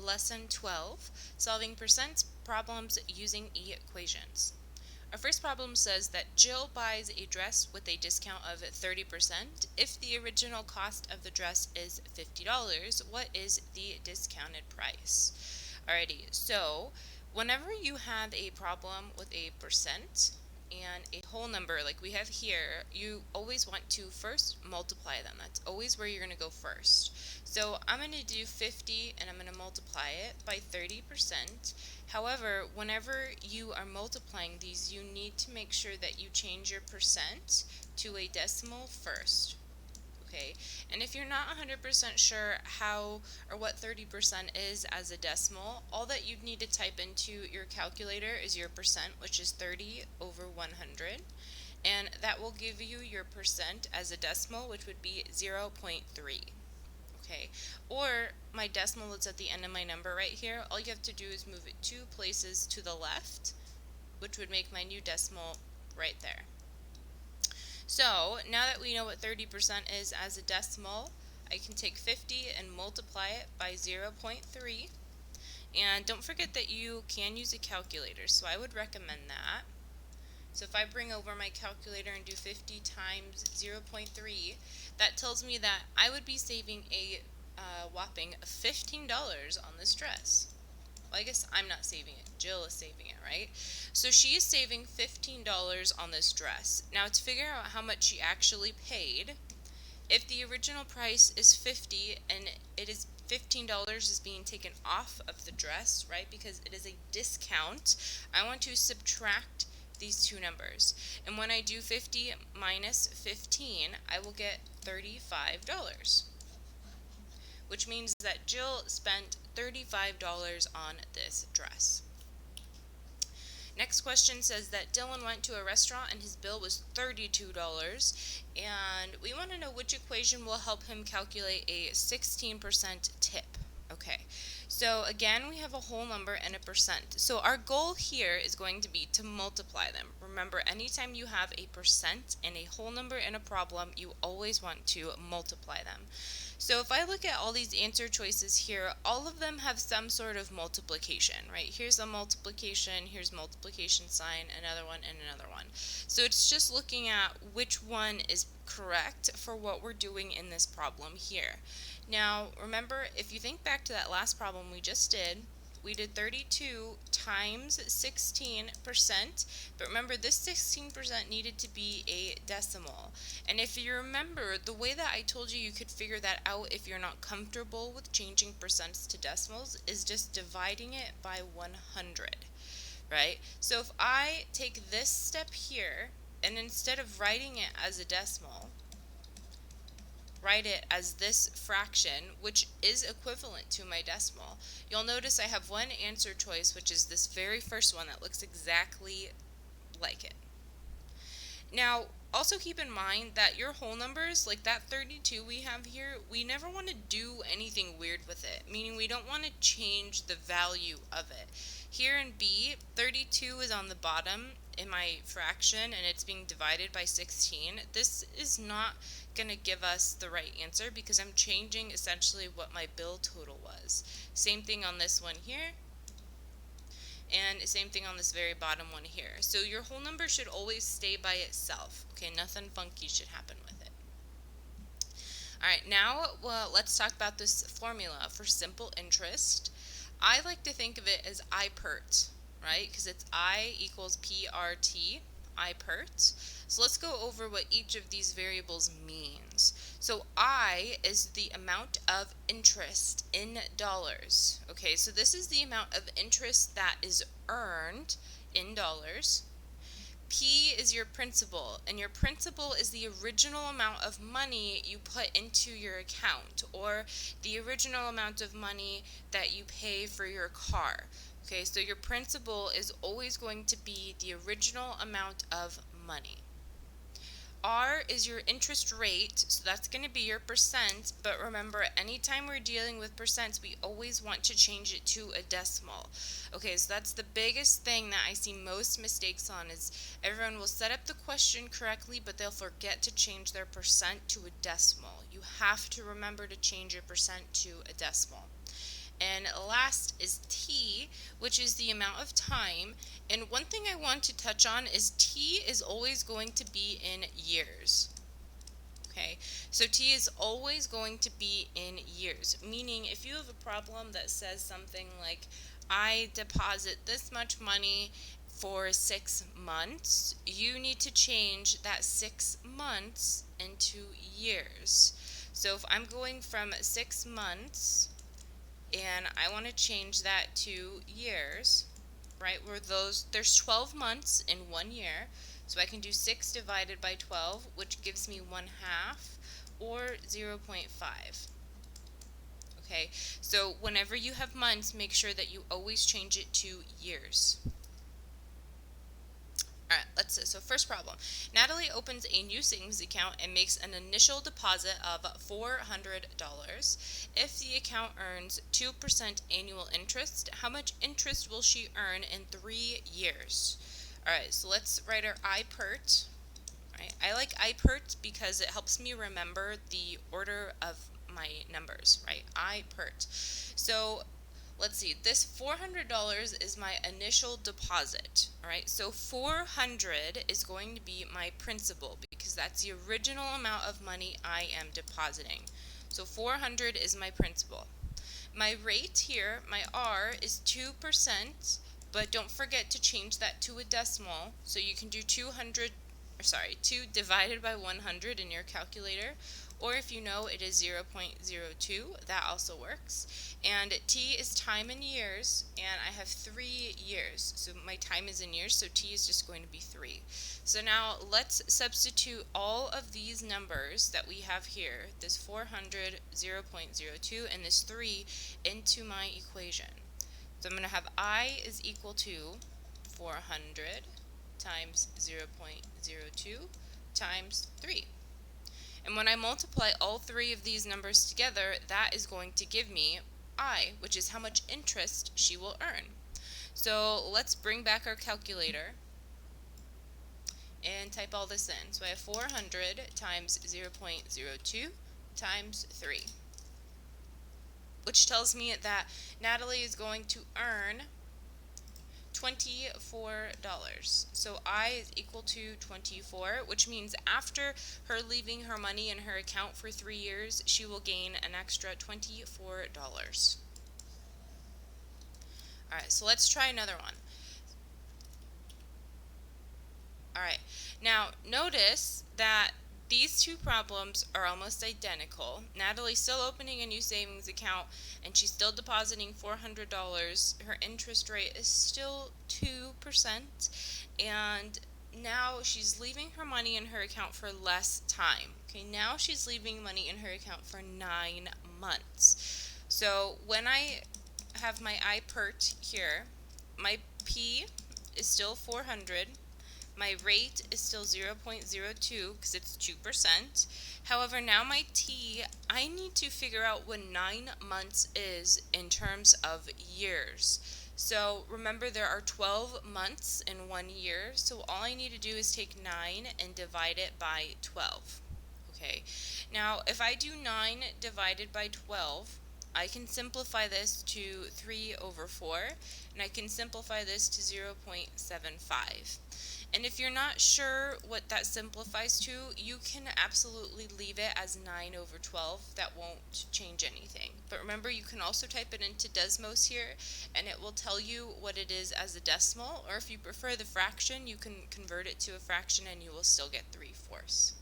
Lesson 12, Solving Percent Problems Using Equations. Our first problem says that Jill buys a dress with a discount of 30%. If the original cost of the dress is $50, what is the discounted price? Alrighty, so whenever you have a problem with a percent and a whole number like we have here, you always want to first multiply them. That's always where you're going to go first. So I'm going to do 50 and I'm going to multiply it by 30%. However, whenever you are multiplying these, you need to make sure that you change your percent to a decimal first. Okay, and if you're not 100% sure how or what 30% is as a decimal, all that you'd need to type into your calculator is your percent, which is 30 over 100, and that will give you your percent as a decimal, which would be 0.3. Okay, or my decimal that's at the end of my number right here, all you have to do is move it 2 places to the left, which would make my new decimal right there. So now that we know what 30% is as a decimal, I can take 50 and multiply it by 0.3. And don't forget that you can use a calculator, so I would recommend that. So if I bring over my calculator and do 50 times 0.3, that tells me that I would be saving a whopping $15 on this dress. Well, I guess I'm not saving it. Jill is saving it, right? So she is saving $15 on this dress. Now to figure out how much she actually paid, if the original price is $50 and it is $15 is being taken off of the dress, right? Because it is a discount, I want to subtract these two numbers. And when I do 50 minus 15, I will get $35. Which means that Jill spent $35 on this dress. Next question says that Dylan went to a restaurant and his bill was $32, and we want to know which equation will help him calculate a 16% tip. Okay, so again, we have a whole number and a percent. So our goal here is going to be to multiply them. Remember, anytime you have a percent and a whole number in a problem, you always want to multiply them. So if I look at all these answer choices here, all of them have some sort of multiplication, right? Here's a multiplication, here's multiplication sign, another one, and another one. So it's just looking at which one is correct for what we're doing in this problem here. Now, remember, if you think back to that last problem we just did, we did 32 times 16%, but remember this 16% needed to be a decimal. And if you remember, the way that I told you you could figure that out if you're not comfortable with changing percents to decimals is just dividing it by 100, right? So if I take this step here, and instead of writing it as a decimal, write it as this fraction, which is equivalent to my decimal, you'll notice I have one answer choice, which is this very first one that looks exactly like it. Now, also keep in mind that your whole numbers, like that 32 we have here, we never want to do anything weird with it, meaning we don't want to change the value of it. Here in B, 32 is on the bottom in my fraction and it's being divided by 16. This is not going to give us the right answer because I'm changing essentially what my bill total was. Same thing on this one here. And same thing on this very bottom one here. So your whole number should always stay by itself. Okay, nothing funky should happen with it. Alright, now let's talk about this formula for simple interest. I like to think of it as IPERT, right? Because it's I equals PRT, IPERT. So let's go over what each of these variables means. So I is the amount of interest in dollars. Okay, so this is the amount of interest that is earned in dollars. P is your principal, and your principal is the original amount of money you put into your account, or the original amount of money that you pay for your car. Okay, so your principal is always going to be the original amount of money. R is your interest rate, so that's going to be your percent, but remember, anytime we're dealing with percents, we always want to change it to a decimal. Okay, so that's the biggest thing that I see most mistakes on is everyone will set up the question correctly, but they'll forget to change their percent to a decimal. You have to remember to change your percent to a decimal. And last is T, which is the amount of time. And one thing I want to touch on is T is always going to be in years. Okay, so T is always going to be in years, meaning if you have a problem that says something like, I deposit this much money for 6 months, you need to change that 6 months into years. So if I'm going from 6 months and I want to change that to years, right, where there's 12 months in 1 year, so I can do 6 divided by 12, which gives me 1/2, or 0.5. Okay, so whenever you have months, make sure that you always change it to years. Alright, let's see. So first problem. Natalie opens a new savings account and makes an initial deposit of $400. If the account earns 2% annual interest, how much interest will she earn in 3 years? Alright, so let's write our IPERT. Right? I like IPERT because it helps me remember the order of my numbers, right? IPERT. So let's see, this $400 is my initial deposit, all right? So 400 is going to be my principal because that's the original amount of money I am depositing. So 400 is my principal. My rate here, my R, is 2%, but don't forget to change that to a decimal. So you can do 2 divided by 100 in your calculator, or if you know it is 0.02, that also works. And T is time in years, and I have 3 years. So my time is in years, so T is just going to be 3. So now let's substitute all of these numbers that we have here, this 400, 0.02, and this 3, into my equation. So I'm going to have I is equal to 400 times 0.02 times 3. And when I multiply all 3 of these numbers together, that is going to give me I, which is how much interest she will earn. So let's bring back our calculator and type all this in. So I have 400 times 0.02 times 3, which tells me that Natalie is going to earn $24. So I is equal to 24, which means after her leaving her money in her account for 3 years, she will gain an extra $24. Alright, so let's try another one. Alright, now notice that these two problems are almost identical. Natalie's still opening a new savings account and she's still depositing $400. Her interest rate is still 2%, and now she's leaving her money in her account for less time. Okay, now she's leaving money in her account for 9 months. So when I have my IPERT here, my P is still 400. My rate is still 0.02 because it's 2%. However, now my T, I need to figure out what 9 months is in terms of years. So remember, there are 12 months in 1 year, so all I need to do is take 9 and divide it by 12. Okay, now if I do 9 divided by 12, I can simplify this to 3 over 4, and I can simplify this to 0.75. And if you're not sure what that simplifies to, you can absolutely leave it as 9 over 12. That won't change anything. But remember, you can also type it into Desmos here, and it will tell you what it is as a decimal, or if you prefer the fraction, you can convert it to a fraction and you will still get 3/4.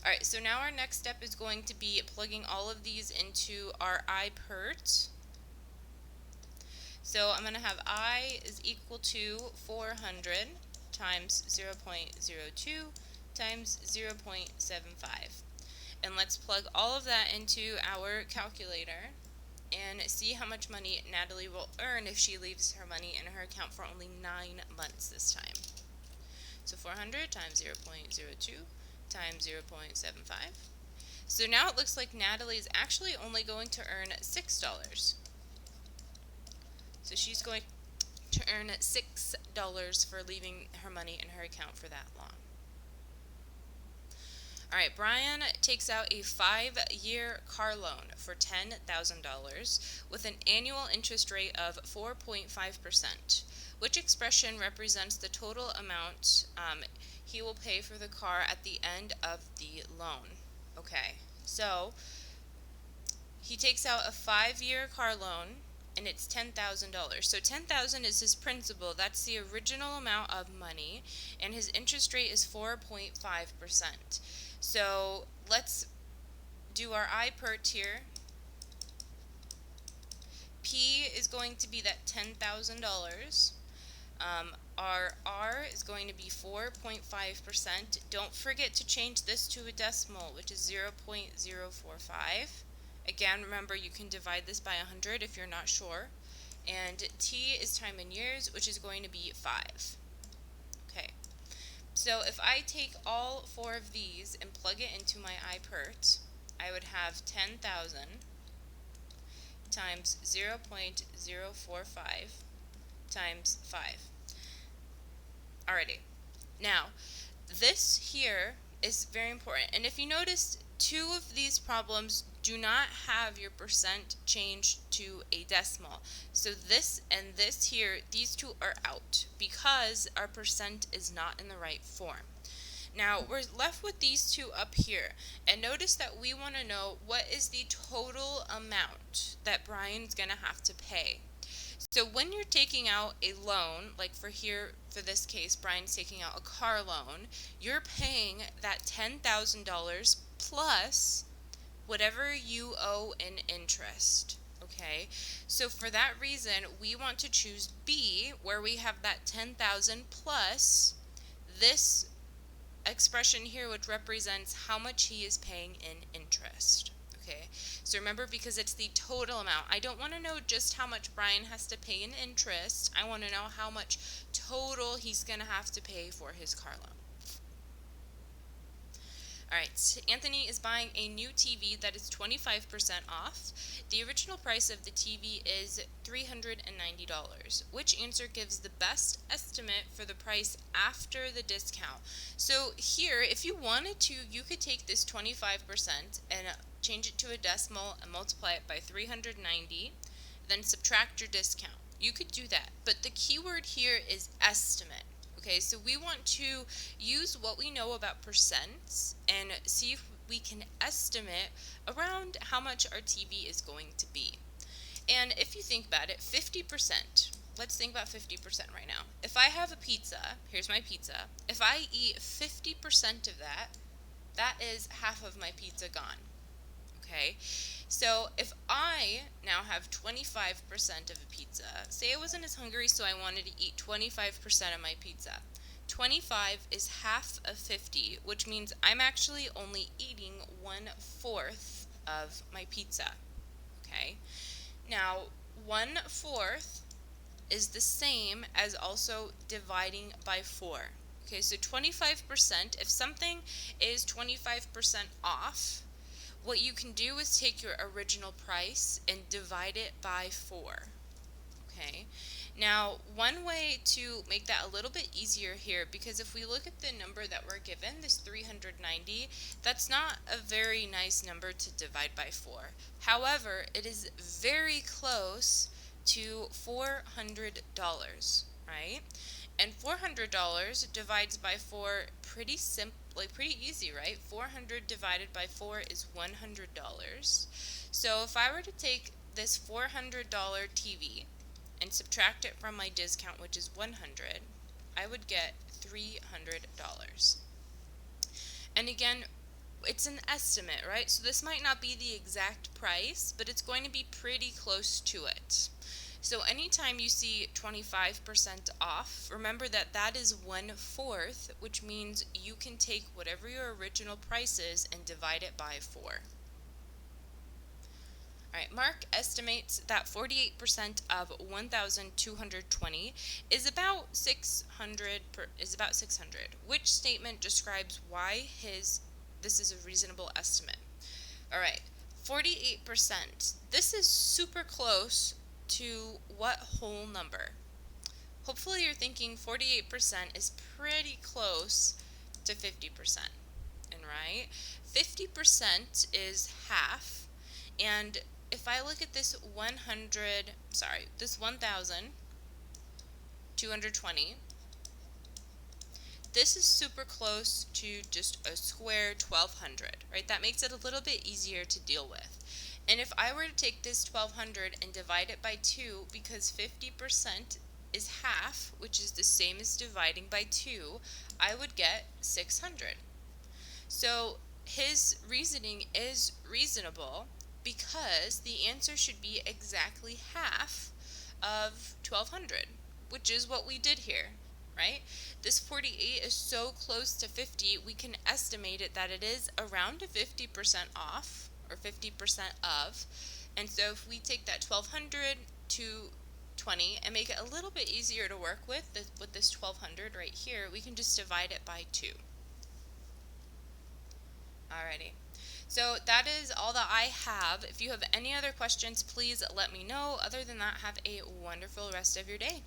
Alright, so now our next step is going to be plugging all of these into our IPERT. So I'm going to have I is equal to 400 times 0.02 times 0.75. And let's plug all of that into our calculator and see how much money Natalie will earn if she leaves her money in her account for only 9 months this time. So 400 times 0.02 times 0.75. So now it looks like Natalie is actually only going to earn $6. So she's going to earn $6 for leaving her money in her account for that long. All right, Brian takes out a 5-year car loan for $10,000 with an annual interest rate of 4.5%. Which expression represents the total amount he will pay for the car at the end of the loan? Okay, so he takes out a 5-year car loan and it's $10,000. So 10,000 is his principal. That's the original amount of money, and his interest rate is 4.5%. So let's do our IPERT here. P is going to be that $10,000. Our R is going to be 4.5%. Don't forget to change this to a decimal, which is 0.045. Again, remember you can divide this by 100 if you're not sure. And T is time in years, which is going to be 5. Okay, so if I take all 4 of these and plug it into my IPERT, I would have 10,000 times 0.045 times 5. Alrighty, now this here is very important, and if you notice, 2 of these problems do not have your percent changed to a decimal. So this and this here, these 2 are out because our percent is not in the right form. Now we're left with these 2 up here, and notice that we want to know what is the total amount that Brian's gonna have to pay. So when you're taking out a loan, like for this case, Brian's taking out a car loan, you're paying that $10,000 plus whatever you owe in interest. Okay, so for that reason, we want to choose B, where we have that 10,000 plus this expression here, which represents how much he is paying in interest. Okay, so remember, because it's the total amount, I don't want to know just how much Brian has to pay in interest. I want to know how much total he's going to have to pay for his car loan. Alright, Anthony is buying a new TV that is 25% off. The original price of the TV is $390. Which answer gives the best estimate for the price after the discount? So here, if you wanted to, you could take this 25% and change it to a decimal and multiply it by 390, then subtract your discount. You could do that, but the keyword here is estimate. Okay, so we want to use what we know about percents and see if we can estimate around how much our TV is going to be. And if you think about it, 50%, let's think about 50% right now. If I have a pizza, here's my pizza, if I eat 50% of that, that is half of my pizza gone. Okay, so if I now have 25% of a pizza, say I wasn't as hungry, so I wanted to eat 25% of my pizza. 25 is half of 50, which means I'm actually only eating 1/4 of my pizza. Okay, now 1/4 is the same as also dividing by 4. Okay, so 25%, if something is 25% off, what you can do is take your original price and divide it by 4. Okay, now one way to make that a little bit easier here, because if we look at the number that we're given, this 390, that's not a very nice number to divide by 4. However, it is very close to $400, right? And $400 divides by 4 pretty easy, right? 400 divided by 4 is $100. So if I were to take this $400 TV and subtract it from my discount, which is 100, I would get $300. And again, it's an estimate, right? So this might not be the exact price, but it's going to be pretty close to it. So anytime you see 25% off, remember that that is 1/4, which means you can take whatever your original price is and divide it by 4. Alright, Mark estimates that 48% of 1,220 is about 600. Which statement describes why this is a reasonable estimate? Alright, 48%. This is super close to what whole number? Hopefully you're thinking 48% is pretty close to 50%. And right? 50% is half, and if I look at this 1,220, this is super close to just a square 1200, right? That makes it a little bit easier to deal with. And if I were to take this 1200 and divide it by 2, because 50% is half, which is the same as dividing by 2, I would get 600. So his reasoning is reasonable because the answer should be exactly half of 1200, which is what we did here, right? This 48 is so close to 50, we can estimate it that it is around a 50% off, or 50% of. And so if we take that 1200 to 20 and make it a little bit easier to work with this 1200 right here, we can just divide it by 2. Alrighty. So that is all that I have. If you have any other questions, please let me know. Other than that, have a wonderful rest of your day.